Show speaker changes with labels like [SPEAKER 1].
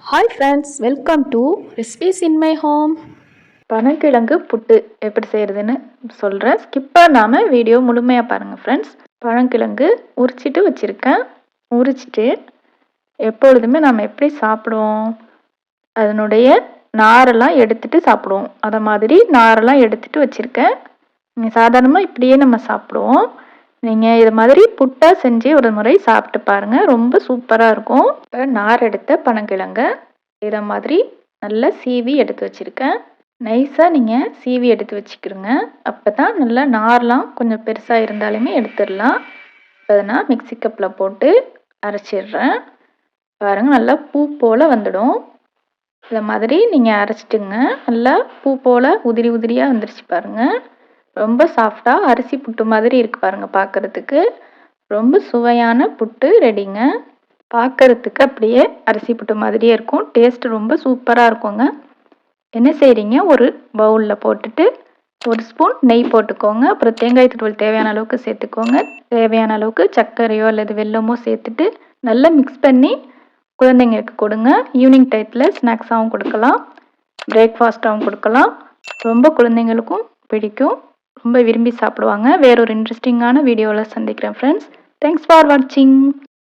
[SPEAKER 1] Hi friends, welcome to recipes in my home. பனங்கிழங்கு புட்டு எப்படி செய்கிறதுன்னு சொல்கிறேன். ஸ்கிப் பண்ணாமல் வீடியோ முழுமையாக பாருங்கள் ஃப்ரெண்ட்ஸ். பனங்கிழங்கு உரிச்சிட்டு வச்சுருக்கேன். உரிச்சிட்டு எப்பொழுதுமே நம்ம எப்படி சாப்பிடுவோம், அதனுடைய நாரெல்லாம் எடுத்துகிட்டு சாப்பிடுவோம். அதை மாதிரி நாரெல்லாம் எடுத்துகிட்டு வச்சுருக்கேன். நீங்கள் சாதாரணமாக இப்படியே நம்ம சாப்பிடுவோம். நீங்கள் இது மாதிரி புட்டாக செஞ்சு ஒரு முறை சாப்பிட்டு பாருங்கள், ரொம்ப சூப்பராக இருக்கும். இப்போ நார் எடுத்த பனங்கிழங்க இதை மாதிரி நல்லா சீவி எடுத்து வச்சுருக்கேன். நைஸாக நீங்கள் சீவி எடுத்து வச்சுக்கிடுங்க. அப்போ தான் நல்லா நார்லாம் கொஞ்சம் பெருசாக இருந்தாலுமே எடுத்துடலாம். இப்போ அதை நான் மிக்ஸி கப்பில் போட்டு அரைச்சிடுறேன். பாருங்கள், நல்லா பூ போல் வந்துடும். இதை மாதிரி நீங்கள் அரைச்சிட்டுங்க. நல்லா பூ போல் உதிரி உதிரியாக வந்துருச்சு பாருங்கள். ரொம்ப சாஃப்டாக அரிசி புட்டு மாதிரி இருக்குது பாருங்கள். பார்க்குறதுக்கு ரொம்ப சுவையான புட்டு ரெடிங்க. பார்க்குறதுக்கு அப்படியே அரிசி புட்டு மாதிரியே இருக்கும். டேஸ்ட்டு ரொம்ப சூப்பராக இருக்குங்க. என்ன செய்கிறீங்க, ஒரு பவுலில் போட்டுட்டு ஒரு ஸ்பூன் நெய் போட்டுக்கோங்க. அப்புறம் தேங்காய் துருவல் தேவையான அளவுக்கு சேர்த்துக்கோங்க. தேவையான அளவுக்கு சர்க்கரையோ அல்லது வெல்லமோ சேர்த்துட்டு நல்லா மிக்ஸ் பண்ணி குழந்தைங்களுக்கு கொடுங்க. ஈவினிங் டயத்தில் ஸ்நாக்ஸாகவும் கொடுக்கலாம், பிரேக்ஃபாஸ்ட்டாகவும் கொடுக்கலாம். ரொம்ப குழந்தைங்களுக்கும் பிடிக்கும், ரொம்ப விரும்பி சாப்பிடுவாங்க. வேறொரு இன்ட்ரெஸ்டிங்கான வீடியோவில் சந்திக்கிறேன் ஃப்ரெண்ட்ஸ். தேங்க்ஸ் ஃபார் வாட்சிங்.